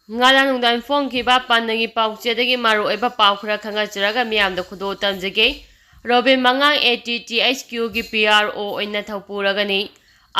Ngala nungdan phone ki ba pandagi pauchedagi maru eba paukra khanga chiraga miyamda khudo tamjage Robin Mangang ATTHQ gi PRO oina thapuragani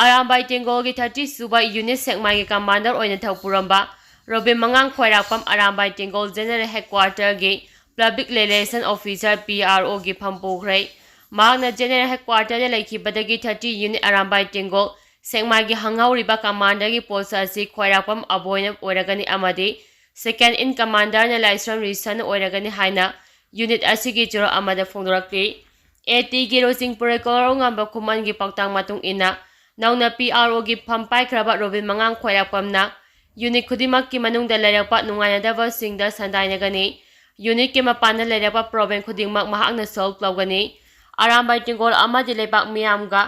Arambai Tengol gi 30 suba unit sekmai gi commander oina thapuramba Robin Mangang khwairakpam Arambai Tengol General Headquarter gi Public Relation Officer PRO gi phampokhrei Magna General Headquarter de laikhibadagi 30 unit Arambai Tengol Sengmagi hangauriba commander gi post asi khwairakpam aboina oiragani amadi second in commander na laisram reason oiragani haina unit asigi juro amada phongdorakli AT gi rosing pureko ngamba kuman gi paktang matung ina nauna PRO gi phampai khraba Robin Mangang khwairakpamna unit khudimak ki manung da lairakpa nungainadaba singda sandainagani unit ki mapana lairakpa problem khudingmak mahakna solve lawgani Arambai Tengol amadi lebak miyamga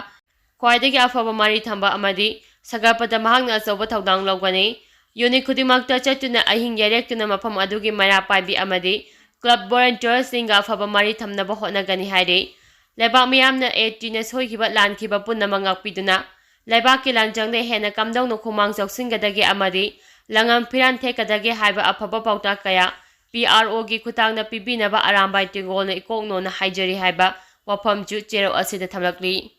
Kwaidagi afaba mari thamba amadi sagarpada mahakna achauba thaudang lawgani unit khudimakta chatuna ahing yarektuna mafam adugi mara paibi amadi club volunteers singa afaba mari thamnaba hotnagani haire lebak miyamna 18 na soikiba lankhiba punna mangakpiduna lebak ki lanjangde hena kamdongno khumang choksingadagi amadi langam phiran thekadagi haiba afaba pauta kaya PRO gi khutangna pibinaba Arambai Tengolna ikokno na haijari haiba wafam ju chero asida thamlakli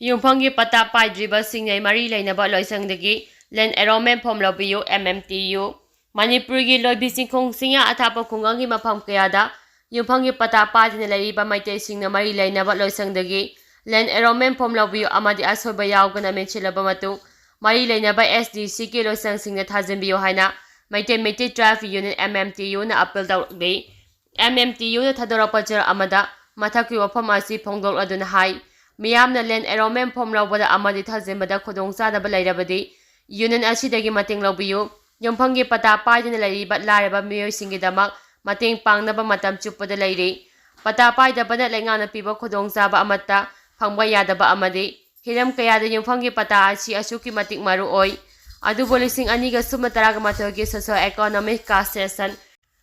Yungphangi pata paidriba singnai mari lainaba loisangdagi Land Enrollment Form Lobbiyu MMTU Manipurgi loibising khongsinga athapa khungangi mafam kayada Yungphangi pata paidina laiba maitei singna mari lainaba loisangdagi Land Enrollment Form Lobbiyu amadi asoba yaugana menchilaba matung mari lainaba SDC ki loisang singna thajinbiyo haina Maitei Tribe Unit MMTU na appeal tawrdi MMTU na thadorapa jar amada mathakki wafam asi phongdol aduna hai Miyamna Land Enrollment Form lawbada amadi thajinbada khudongchadaba lairabadi Union asidagi mating lawbiyu Yungphangi pata paidina lairiba laraba miyoisingidamak mating pangnaba matam chuppada lairi pata paidabana laingana piba khudongchaba amatta phangba yadaba amadi hiram kayada Yungphangi pata asi asuki matik maru oi adubo lising aniga sumna taraga mathogi socio economic caste session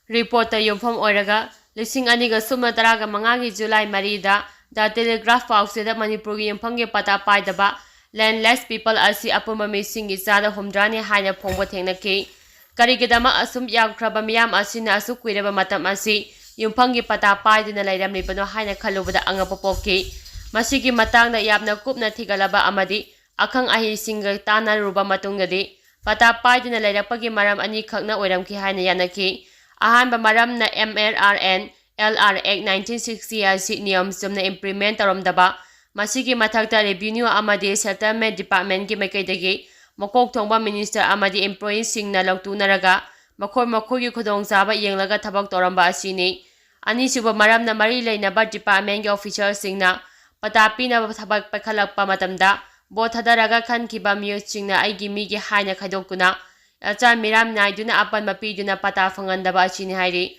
reporter Yungpham oiraga lising aniga sumna taraga mangagi July marida The Telegraph Pauseda Manipurgi Yungphangi pata paidaba landless people asi apuma misingi chada humdrani haina phongba thengnaki karigidama asum yakhraba miyam asina asu kuiraba matam asi Yungphangi pata paidina lairamlibano haina khalubada angapa pokki masigi matangda yapna kupna thigalaba amadi akhang ahi singa tana ruba matungadi pata paidina lairapagi maram ani khakna oiramki haina yanaki ahanba maramna MRRN LR Act 1960 asi niyam sumna implement taramdaba masigi mathakta revenue amadi settlement department ki makaidagi makok thongba minister amadi employees singna lawtunaraga makhogi khudongchaba yenglaga thabak toramba asini anisuba maramna mari lainaba department ki officers singna patapina thabak pakhalakpa matamda bo thadaraga khankiba miyo singna aigi migi haina khaidokuna acha miram naiduna apan mapiduna pata phangandaba asini hairi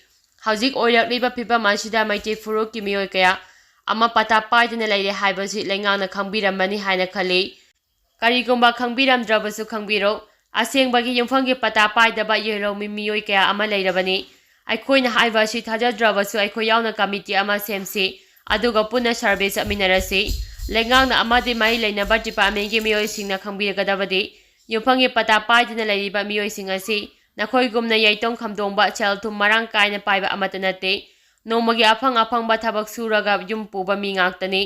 Haujik oirakliba piba masida maitei furuk ki miyoi kaya ama pata paidina laire haibasi laingana khangbiramani haina khali karigumba khangbiramdrabasu khangbiro asengbagi Yungphangi pata paidaba Yelhoumi miyoi kaya ama lairabani aikhoina haibasi thajadrabasu aikoi yauna committee ama semsi aduga punna survey saminarasi laingana amadi mai lainaba department ki miyoi singna khangbiragadabadi Yungphangi pata paidina lairiba miyoi singasi Nakhoi gumna yaitong khamdongba chelthum marang kaina paiba amatanate nomagi afang-afangba thabak suraga yum puba mi ngaktani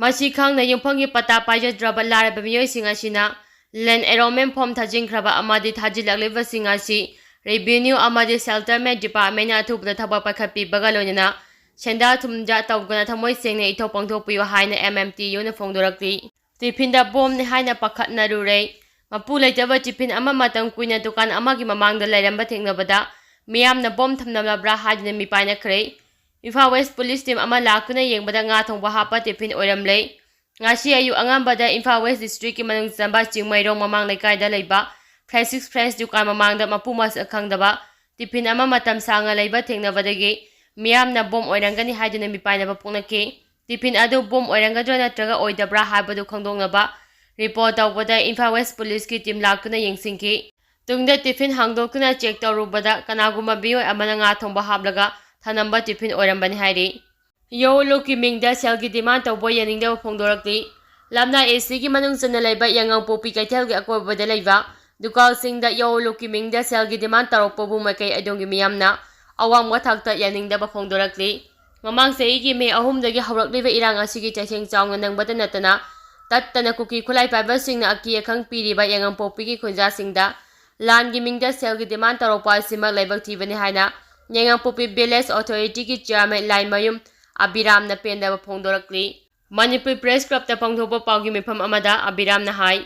masi khangna Yungphangi pata paijadraba laraba miyoi singasina Land Enrollment Form thajingraba amadi thajilagliba singasi revenue amadi settlement department athubda thaba pakhapi bagaloina senda thumja tawgana thamoi sengna ithok pangthokpiyo haina MMTU na phongdorakli tifinda bom ne haina pakhatna rure Mapu laitaba tipin ama matang kuina dukan amagi mamangda lairamba thengnabada miyamna bom thamnamlabra hadina mipaina khre Imphal West Police Team ama lakuna yengbada nga thongba hapa tipin oiramle ngasi ayu angambada Imphal West District ki manung chamba chingmairong mamang laikaida leiba Fresh dukan mamangda mapu mas akhangdaba tipin ama matam sanga leiba thengnabadagi miyamna bom oirangani hadina mipaina bapuknaki tipin adu bom oirangadra natraga oidabra habadu khongdongnaba Report tawbada Imphal West Police ki team lakuna yengsingki tungda tiffin hangdokuna check tawrubada kanaguma biyoi amana nga thongba hablaga thanamba tiffin oirambani hairi yo loki mingda selgi demand tawbo yaningda phongdorakli lamna AC ki manung chana laiba yangang popi kaithal gi akoibada laiba ꯗꯨꯀꯥꯜꯁꯤꯡꯗ ꯌꯧꯂꯨꯀꯤ ꯃꯤꯡꯗ ꯁꯦꯜꯒꯤ ꯗꯤꯃꯥꯟ ꯇꯧꯔꯛꯄꯕꯨ ꯃꯥꯏꯀꯩ ꯑꯗꯣꯝꯒꯤ ꯃꯤꯌꯥꯝꯅ ꯑꯋꯥꯡꯕ ꯊꯥꯛꯇ ꯌꯥꯅꯤꯡꯗꯕ ꯐꯣꯡꯗꯣꯔꯛꯂꯤ꯫ ꯃꯃꯥꯡ ꯆꯍꯤꯒꯤ ꯃꯦ 2ꯗꯒꯤ ꯍꯧꯔꯛꯂꯤꯕ ꯏꯔꯥꯡ ꯑꯁꯤꯒꯤ ꯆꯩꯊꯦꯡ ꯆꯥꯎꯅ ꯅꯪꯕꯇ ꯅꯠꯇꯅ ꯇꯠꯇꯅ ꯀꯨꯀꯤ ꯈꯨꯠꯂꯥꯏ ꯄꯥꯏꯕꯁꯤꯡꯅ ꯑꯀꯤ ꯑꯈꯪ ꯄꯤꯔꯤꯕ ꯌꯦꯡꯉꯥꯡꯄꯣꯛꯄꯤꯒꯤ ꯈꯨꯟꯖꯥꯁꯤꯡꯗ ꯂꯥꯟꯒꯤ ꯃꯤꯡꯗ ꯁꯦꯜꯒꯤ ꯗꯤꯃꯥꯟ ꯇꯧꯔꯛꯄ ꯑꯁꯤꯃꯛ ꯂꯥꯏꯕꯛ ꯊꯤꯕꯅꯤ ꯍꯥꯏꯅ ꯌꯦꯡꯉꯥꯡꯄꯣꯛꯄꯤ ꯚꯤꯂꯦꯖ ꯑꯣꯊꯣꯔꯤꯇꯤꯒꯤ ꯆꯤꯌꯔꯃꯦꯟ ꯂꯥꯏꯃꯌꯨꯝ ꯑꯕꯤꯔꯥꯝꯅ ꯄꯦꯟꯗꯕ ꯐꯣꯡꯗꯣꯔꯛꯂꯤ꯫ ꯃꯅꯤꯄꯨꯔ ꯄ꯭ꯔꯦꯁ ꯀ꯭ꯂꯕꯇ ꯄꯥꯡꯊꯣꯛꯄ ꯄꯥꯎꯒꯤ ꯃꯤꯐꯝ ꯑꯃꯗ ꯑꯕꯤꯔꯥꯝꯅ ꯍꯥꯏ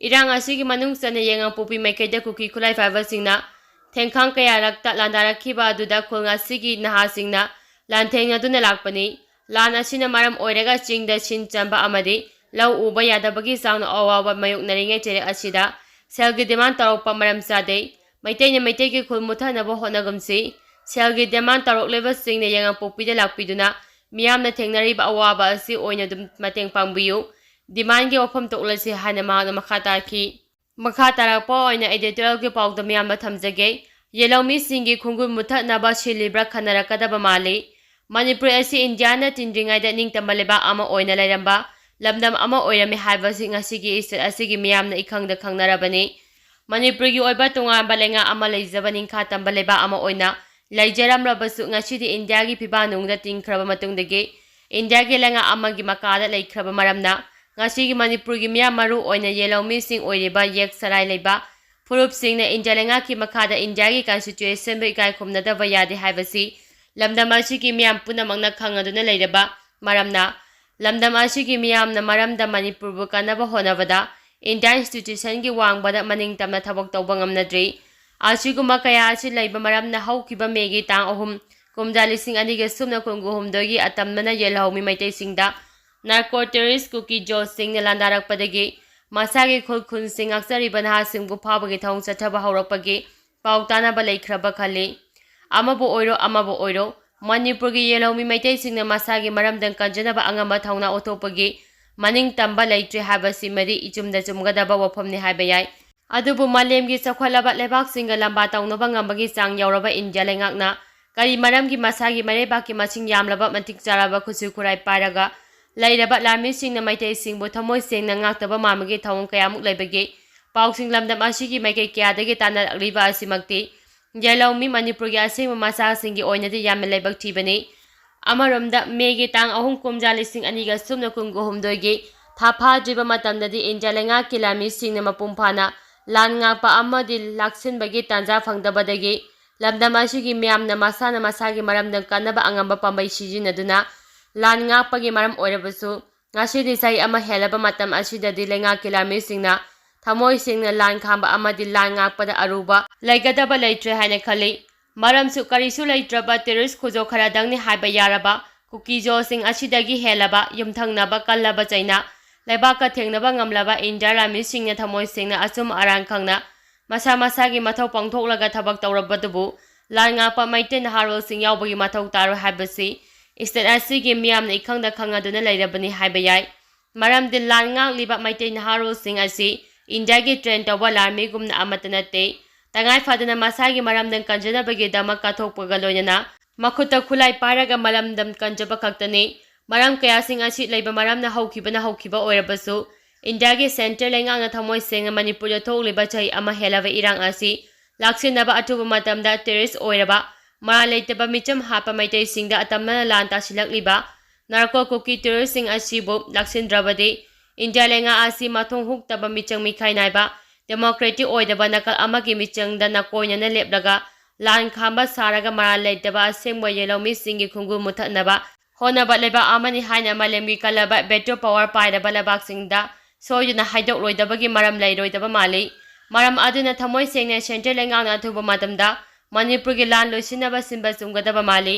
ꯏꯔꯥꯡ ꯑꯁꯤꯒꯤ ꯃꯅꯨꯡ ꯆꯟꯅ ꯌꯦꯡꯉꯥꯡꯄꯣꯛꯄꯤ ꯃꯥꯏꯀꯩꯗ ꯀꯨꯀꯤ ꯈꯨꯠꯂꯥꯏ ꯄꯥꯏꯕꯁꯤꯡꯅ ꯊꯦꯡꯈꯥꯡ ꯀꯌꯥꯔꯛꯇ ꯂꯥꯟꯗꯥꯔꯛꯈꯤꯕ ꯑꯗꯨꯗ ꯈꯨꯜ ꯑꯁꯤꯒꯤ ꯅꯍꯥꯁꯤꯡꯅ ꯂꯥꯟꯊꯦꯡꯅꯗꯨꯅ ꯂꯥꯛꯄꯅꯤ꯫ ꯂꯥꯟ ꯑꯁꯤꯅ ꯃꯔꯝ ꯑꯣꯏꯔꯒ ꯆꯤꯡꯗ ꯁꯤꯟ ꯆꯟꯕ ꯑꯃꯗꯤ ꯂꯧ ꯎꯕ ꯌꯥꯗꯕꯒꯤ ꯆꯥꯡꯅ ꯑꯋꯥꯕ ꯃꯥꯌꯣꯛꯅꯔꯤꯉꯩ ꯆꯩꯔꯛ ꯑꯁꯤꯗ ꯁꯦꯜꯒꯤ ꯗꯤꯃꯥꯟ ꯇꯧꯔꯛꯄ ꯃꯔꯝ ꯆꯥꯗꯦ꯫ ꯃꯩꯇꯩꯅ ꯃꯩꯇꯩꯒꯤ ꯈꯨꯜ ꯃꯨꯠꯊꯅꯕ ꯍꯣꯠꯅꯒꯨꯝꯁꯤ ꯁꯦꯜꯒꯤ ꯗꯤꯃꯥꯟ ꯇꯧꯔꯛꯂꯤꯕꯁꯤꯡꯅ ꯌꯦꯡꯉꯥꯡꯄꯣꯛꯄꯤꯗ ꯂꯥꯛꯄꯤꯗꯨꯅ ꯃꯤꯌꯥꯝꯅ ꯊꯦꯡꯅꯔꯤꯕ ꯑꯋꯥꯕ ꯑꯁꯤ ꯑꯣꯏꯅ ꯑꯗꯨꯝ ꯃꯇꯦꯡ ꯄꯥꯡꯕꯤꯌꯨ꯫ ꯗꯤꯃꯥꯟꯒꯤ ꯋꯥꯐꯝ ꯇꯣꯛꯂꯁꯤ ꯍꯥꯏꯅ ꯃꯍꯥꯛꯅ ꯃꯈꯥ ꯇꯥꯈꯤ꯫ ꯃꯈꯥ ꯇꯥꯔꯛꯄ ꯑꯣꯏꯅ ꯑꯦꯗꯤꯇꯣꯔꯤꯌꯦꯜꯒꯤ ꯄꯥꯎꯗ ꯃꯤꯌꯥꯝꯗ ꯊꯝꯖꯒꯦ꯫ ꯌꯦꯜꯍꯧꯃꯤꯁꯤꯡꯒꯤ ꯈꯣꯡꯒꯨꯜ ꯃꯨꯠꯊꯠꯅꯕ ꯁꯤꯂꯤꯕ꯭ꯔ ꯈanarak kadaba ꯃꯥꯜꯂꯤ꯫ ꯃꯅꯤꯄꯨꯔ ꯑꯁꯤ ꯏꯟꯗꯤꯌꯥꯅ ꯇꯤꯟꯗ꯭ꯔꯤꯉꯩꯗ ꯅꯤꯡꯇꯝꯕ ꯂꯩꯕꯥꯛ ꯑꯃ ꯑꯣꯏꯅ ꯂꯩꯔꯝꯕ ꯂꯝꯗꯝ ꯑꯃ ꯑꯣꯏꯔꯝꯃꯤ ꯍꯥꯏꯕꯁꯤ ꯉꯁꯤꯒꯤ ꯏꯁꯇꯦꯠ ꯑꯁꯤꯒꯤ ꯃꯤꯌꯥꯝꯅ ꯏꯈꯪꯗ ꯈꯪꯅꯔꯕꯅꯤ꯫ ꯃꯅꯤꯄꯨꯔꯒꯤ ꯑꯣꯏꯕ ꯇꯣꯉꯥꯟꯕ ꯂꯩꯉꯥꯛ ꯑꯃ ꯂꯩꯖꯕ ꯅꯤꯡꯈꯥ ꯇꯝꯕ ꯂꯩꯕꯥꯛ ꯑꯃ ꯑꯣꯏꯅ ꯂꯩꯖꯔꯝꯂꯕꯁꯨ ꯉꯁꯤꯗꯤ ꯏꯟꯗꯤꯌꯥꯒꯤ ꯐꯤꯕꯥꯟꯅꯨꯡꯗ ꯇꯤꯟꯈ꯭ꯔꯕ ꯃꯇꯨꯡꯗꯒꯤ ꯏꯟꯗꯤꯌꯥꯒꯤ ꯂꯩꯉꯥꯛ ꯑꯃꯒꯤ ꯃꯈꯥꯗ ꯂꯩꯈ꯭ꯔꯕ ꯃꯔꯝꯅ ꯉꯁꯤꯒꯤ ꯃꯅꯤꯄꯨꯔꯒꯤ ꯃꯤꯌꯥꯝ ꯃꯔꯨ ꯑꯣꯏꯅ ꯌꯦꯜꯍꯧꯃꯤꯁꯤꯡ ꯑꯣꯏꯔꯤꯕ ꯌꯦꯛ ꯁꯔꯥꯏ ꯂꯩꯕ ꯐꯨꯔꯨꯞꯁꯤꯡꯅ ꯏꯟꯗꯤꯌꯥ ꯂꯩꯉꯥꯛꯀꯤ ꯃꯈꯥꯗ ꯏꯟꯗꯤꯌꯥꯒꯤ ꯀꯟꯁꯇꯤꯇ꯭ꯌꯨꯁꯟꯕꯨ ꯏꯀꯥꯏ ꯈꯨꯝꯅꯗꯕ ꯌꯥꯗꯦ ꯍꯥꯏꯕꯁꯤ ꯂꯝꯗꯝ ꯑꯁꯤꯒꯤ ꯃꯤꯌꯥꯝ ꯄꯨꯝꯅꯃꯛꯅ ꯈꯪꯗꯨꯅ ꯂꯩꯔꯕ ꯃꯔꯝꯅ ꯂꯝꯗꯝ ꯑꯁꯤꯒꯤ ꯃꯤꯌꯥꯝꯅ ꯃꯔꯝꯗ ꯃꯅꯤꯄꯨꯔꯕꯨ ꯀꯟꯅꯕ ꯍꯣꯠꯅꯕꯗ ꯏꯟꯗꯤꯌꯥ ꯏꯟꯁꯇꯤꯇ꯭ꯌꯨꯁꯟꯒꯤ ꯋꯥꯡꯃꯗ ꯃꯅꯤꯡꯇꯝꯅ ꯊꯕꯛ ꯇꯧꯕ ꯉꯝꯅꯗ꯭ꯔꯤ꯫ ꯑꯁꯤꯒꯨꯝꯕ ꯀꯌꯥ ꯑꯁꯤ ꯂꯩꯕ ꯃꯔꯝꯅ ꯍꯧꯈꯤꯕ ꯃꯦꯒꯤ ꯇꯥꯡ 3, ꯀꯨꯝꯖꯥ 2019 ꯑꯇꯝꯅꯅ ꯌꯦꯜꯍꯧꯃꯤ ꯃꯩꯇꯩꯁꯤꯡꯗ ꯅꯥꯔꯀꯣ ꯇꯦꯔꯣꯔꯤꯁ ꯀꯨꯀꯤ ꯖꯣꯁꯁꯤꯡꯅ ꯂꯥꯟꯗꯥꯔꯛꯄꯗꯒꯤ ꯃꯁꯥꯒꯤ ꯈꯨꯜꯁꯤꯡ ꯉꯥꯛꯆꯔꯤꯕ ꯅꯍꯥꯁꯤꯡꯕꯨ ꯐꯥꯕꯒꯤ ꯊꯧꯑꯣꯡ ꯆꯠꯊꯕ ꯍꯧꯔꯛꯄꯒꯤ ꯄꯥꯎ ꯇꯥꯅꯕ ꯂꯩꯈ꯭ꯔꯕ ꯈꯜꯂꯤ꯫ ꯑꯃꯕꯨ ꯑꯣꯏꯔꯣ ꯑꯃꯕꯨ ꯑꯣꯏꯔꯣ ꯃꯅꯤꯄꯨꯔꯒꯤ ꯌꯦꯜꯍꯧꯃꯤ ꯃꯩꯇꯩꯁꯤꯡꯅ ꯃꯁꯥꯒꯤ ꯃꯔꯝꯗꯝ ꯀꯟꯖꯅꯕ ꯑꯉꯝꯕ ꯊꯧꯅꯥ ꯎꯠꯊꯣꯛꯄꯒꯤ ꯃꯅꯤꯡꯇꯝꯕ ꯂꯩꯇ꯭ꯔꯦ ꯍꯥꯏꯕꯁꯤꯃꯗꯤ ꯏꯆꯨꯝꯗ ꯆꯨꯝꯒꯗꯕ ꯋꯥꯐꯝꯅꯤ ꯍꯥꯏꯕ ꯌꯥꯏ꯫ ꯑꯗꯨꯕꯨ ꯃꯥꯂꯦꯝꯒꯤ ꯆꯥꯎꯈꯠꯂꯕ ꯂꯩꯕꯥꯛꯁꯤꯡꯒ ꯂꯥꯝꯕꯥ ꯇꯧꯅꯕ ꯉꯝꯕꯒꯤ ꯆꯥꯡ ꯌꯧꯔꯕ ꯏꯟꯗꯤꯌꯥ ꯂꯩꯉꯥꯛꯅ ꯀꯔꯤ ꯃꯔꯝꯒꯤ ꯃꯁꯥꯒꯤ ꯃꯔꯩꯕꯥꯛꯀꯤ ꯃꯁꯤꯡ ꯌꯥꯝꯂꯕ ꯃꯇꯤꯛ ꯆꯥꯔꯕ ꯈꯨꯠꯁꯨ ꯈꯨꯠꯂꯥꯏ ꯄꯥꯏꯔꯒ ꯂꯩꯔꯕ ꯂꯥꯟꯃꯤꯁꯤꯡꯅ ꯃꯩꯇꯩꯁꯤꯡꯕꯨ ꯊꯃꯣꯏ ꯁꯦꯡꯅ ꯉꯥꯛꯇꯕ ꯃꯥꯟꯕꯒꯤ ꯊꯧꯑꯣꯡ ꯀꯌꯥꯃꯨꯛ ꯂꯩꯕꯒꯦ? ꯄꯥꯎꯁꯤꯡ ꯂꯝꯗꯝ ꯑꯁꯤꯒꯤ ꯃꯥꯏꯀꯩ ꯀꯌꯥꯗꯒꯤ ꯇꯥꯟꯅꯔꯛꯂꯤꯕ ꯑꯁꯤꯃꯛꯇꯤ ꯌꯦꯜꯍꯧꯃꯤ ꯃꯅꯤꯄꯨꯔꯒꯤ ꯑꯁꯦꯡꯕ ꯃꯆꯥꯁꯤꯡꯒꯤ ꯑꯣꯏꯅꯗꯤ ꯌꯥꯝꯅ ꯂꯥꯏꯕꯛ ꯊꯤꯕꯅꯤ꯫ ꯑꯃꯔꯣꯝꯗ ꯃꯦꯒꯤ ꯇꯥꯡ 3, ꯀꯨꯝꯖꯥ 2019 ꯊꯥ ꯐꯥꯗ꯭ꯔꯤꯕ ꯃꯇꯝꯗꯗꯤ ꯏꯟꯗꯤꯌꯥ ꯂꯩꯉꯥꯛꯀꯤ ꯂꯥꯟꯃꯤꯁꯤꯡꯅ ꯃꯄꯨꯡ ꯐꯥꯅ ꯂꯥꯟ ꯉꯥꯛꯄ ꯑꯃꯗꯤ ꯂꯥꯛꯁꯤꯟꯕꯒꯤ ꯇꯥꯟꯖꯥ ꯐꯪꯗꯕꯗꯒꯤ ꯂꯝꯗꯝ ꯑꯁꯤꯒꯤ ꯃꯤꯌꯥꯝꯅ ꯃꯁꯥꯅ ꯃꯁꯥꯒꯤ ꯃꯔꯝꯗꯝ ꯀꯟꯅꯕ ꯑꯉꯝꯕ ꯄꯥꯝꯕꯩ ꯁꯤꯖꯤꯟꯅꯗꯨꯅ ꯂꯥꯟ ꯉꯥꯛꯄꯒꯤ ꯃꯔꯝ ꯑꯣꯏꯔꯕꯁꯨ ꯉꯁꯤꯗꯤ ꯆꯍꯤ ꯑꯃ ꯍꯦꯜꯂꯕ ꯃꯇꯝ ꯑꯁꯤꯗꯗꯤ ꯂꯩꯉꯥꯛꯀꯤ ꯂꯥꯟꯃꯤꯁꯤꯡꯅ ꯊꯃꯣꯏ ꯁꯦꯡꯅ ꯂꯥꯟ ꯈꯥꯝꯕ ꯑꯃꯗꯤ ꯂꯥꯟ ꯉꯥꯛꯄꯗ ꯑꯔꯨꯕ ꯂꯩꯒꯗꯕ ꯂꯩꯇ꯭ꯔꯦ ꯍꯥꯏꯅ ꯈꯜꯂꯤ꯫ ꯃꯔꯝꯁꯨ ꯀꯔꯤꯁꯨ ꯂꯩꯇ꯭ꯔꯕ ꯇꯦꯔꯣꯔꯤꯁ ꯈꯨꯖꯣꯛ ꯈꯔꯗꯪꯅꯤ ꯍꯥꯏꯕ ꯌꯥꯔꯕ ꯀꯨꯀꯤꯖꯣꯁꯤꯡ ꯑꯁꯤꯗꯒꯤ ꯍꯦꯜꯂꯕ ꯌꯨꯝꯊꯪꯅꯕ ꯀꯜꯂꯕ ꯆꯩꯅ ꯂꯩꯕꯥꯛꯀ ꯊꯦꯡꯅꯕ ꯉꯝꯂꯕ ꯏꯟꯗꯤꯌꯥ ꯂꯥꯟꯃꯤꯁꯤꯡꯅ ꯊꯃꯣꯏ ꯁꯦꯡꯅ ꯑꯆꯨꯝ ꯑꯔꯥꯟ ꯈꯪꯅ ꯃꯁꯥ ꯃꯁꯥꯒꯤ ꯃꯊꯧ ꯄꯥꯡꯊꯣꯛꯂꯒ ꯊꯕꯛ ꯇꯧꯔꯕꯗꯨꯕꯨ ꯂꯥꯟ ꯉꯥꯛꯄ ꯃꯩꯇꯩ ꯅꯍꯥꯔꯣꯜꯁꯤꯡ ꯌꯥꯎꯕꯒꯤ ꯃꯊꯧ ꯇꯥꯔꯣꯏ ꯍꯥꯏꯕꯁꯤ ꯏꯁꯇꯦꯠ ꯑꯁꯤꯒꯤ ꯃꯤꯌꯥꯝꯅ ꯏꯈꯪꯗ ꯈꯪꯅꯗꯨꯅ ꯂꯩꯔꯕꯅꯤ ꯍꯥꯏꯕ ꯌꯥꯏ꯫ ꯃꯔꯝꯗꯤ ꯂꯥꯟ ꯉꯥꯛꯂꯤꯕ ꯃꯩꯇꯩ ꯅꯍꯥꯔꯣꯜꯁꯤꯡ ꯑꯁꯤ ꯏꯟꯗꯤꯌꯥꯒꯤ ꯇ꯭ꯔꯦꯟ ꯇꯧꯕ ꯂꯥꯟꯃꯤꯒꯨꯝꯅ ꯑꯃꯠꯇ ꯅꯠꯇꯦ꯫ ꯇꯉꯥꯏ ꯐꯗꯅ ꯃꯁꯥꯒꯤ ꯃꯔꯝꯗꯝ ꯀꯟꯖꯅꯕꯒꯤꯗꯃꯛ ꯀꯠꯊꯣꯛꯄꯒ ꯂꯣꯏꯅꯅ ꯃꯈꯨꯠꯇ ꯈꯨꯠꯂꯥꯏ ꯄꯥꯏꯔꯒ ꯃꯔꯝꯗꯝ ꯀꯟꯖꯕ ꯈꯛꯇꯅꯤ꯫ ꯃꯔꯝ ꯀꯌꯥꯁꯤꯡ ꯑꯁꯤ ꯂꯩꯕ ꯃꯔꯝꯅ ꯍꯧꯈꯤꯕ ꯑꯣꯏꯔꯕꯁꯨ ꯏꯟꯗꯤꯌꯥꯒꯤ ꯁꯦꯟꯇ꯭ꯔꯦꯜ ꯂꯩꯉꯥꯛꯅ ꯊꯃꯣꯏ ꯁꯦꯡꯅ ꯃꯅꯤꯄꯨꯔꯗ ꯊꯣꯛꯂꯤꯕ ꯆꯍꯤ ꯑꯃ ꯍꯦꯜꯂꯕ ꯏꯔꯥꯡ ꯑꯁꯤ ꯂꯥꯛꯁꯤꯟꯅꯕ ꯑꯊꯨꯕ ꯃꯇꯝꯗ ꯇꯦꯔꯣꯔꯤꯁ ꯑꯣꯏꯔꯕ ꯃꯔꯥꯜ ꯂꯩꯇꯕ ꯃꯤꯆꯝ ꯍꯥꯠꯄ ꯃꯩꯇꯩꯁꯤꯡꯗ ꯑꯇꯝꯅꯅ ꯂꯥꯟ ꯇꯥꯁꯤꯜꯂꯛꯂꯤꯕ ꯅꯥꯔꯀꯣ ꯀꯨꯀꯤ ꯇꯦꯔꯣꯔꯤꯁꯁꯤꯡ ꯑꯁꯤꯕꯨ ꯂꯥꯛꯁꯤꯟꯗ꯭ꯔꯕꯗꯤ ꯏꯟꯗꯤꯌꯥ ꯂꯩꯉꯥꯛ ꯑꯁꯤ ꯃꯊꯣꯡ ꯍꯨꯛꯇꯕ ꯃꯤꯆꯪ ꯃꯤꯈꯥꯏ ꯅꯥꯏꯕ ꯗꯦꯃꯣꯀ꯭ꯔꯦꯇꯤꯛ ꯑꯣꯏꯗꯕ ꯅꯥꯀꯜ ꯑꯃꯒꯤ ꯃꯤꯆꯪꯗ ꯅꯀꯣꯏꯅꯅ ꯂꯦꯞꯂꯒ ꯂꯥꯟ ꯈꯥꯝꯕ ꯁꯥꯔꯒ ꯃꯔꯥꯜ ꯂꯩꯇꯕ ꯑꯁꯦꯡꯕ ꯌꯦꯜꯍꯧꯃꯤꯁꯤꯡꯒꯤ ꯈꯣꯡꯒꯨꯜ ꯃꯨꯠꯊꯠꯅꯕ ꯍꯣꯠꯅꯕ ꯂꯩꯕꯥꯛ ꯑꯃꯅꯤ ꯍꯥꯏꯅ ꯃꯥꯂꯦꯝꯒꯤ ꯀꯜꯂꯕ ꯚꯦꯇꯣ ꯄꯥꯋꯔ ꯄꯥꯏꯔꯕ ꯂꯩꯕꯥꯛꯁꯤꯡꯗ ꯁꯣꯏꯗꯅ ꯍꯥꯏꯗꯣꯛꯂꯣꯏꯗꯕꯒꯤ ꯃꯔꯝ ꯂꯩꯔꯣꯏꯗꯕ ꯃꯥꯜꯂꯤ꯫ ꯃꯔꯝ ꯑꯗꯨꯅ ꯊꯃꯣꯏ ꯁꯦꯡꯅ ꯁꯦꯟꯇ꯭ꯔꯦꯜ ꯂꯩꯉꯥꯛꯅ ꯑꯊꯨꯕ ꯃꯇꯝꯗ ꯃꯅꯤꯄꯨꯔꯒꯤ ꯂꯥꯟ ꯂꯣꯏꯁꯤꯟꯅꯕ ꯁꯤꯟꯕ ꯆꯨꯝꯒꯗꯕ ꯃꯥꯜꯂꯤ꯫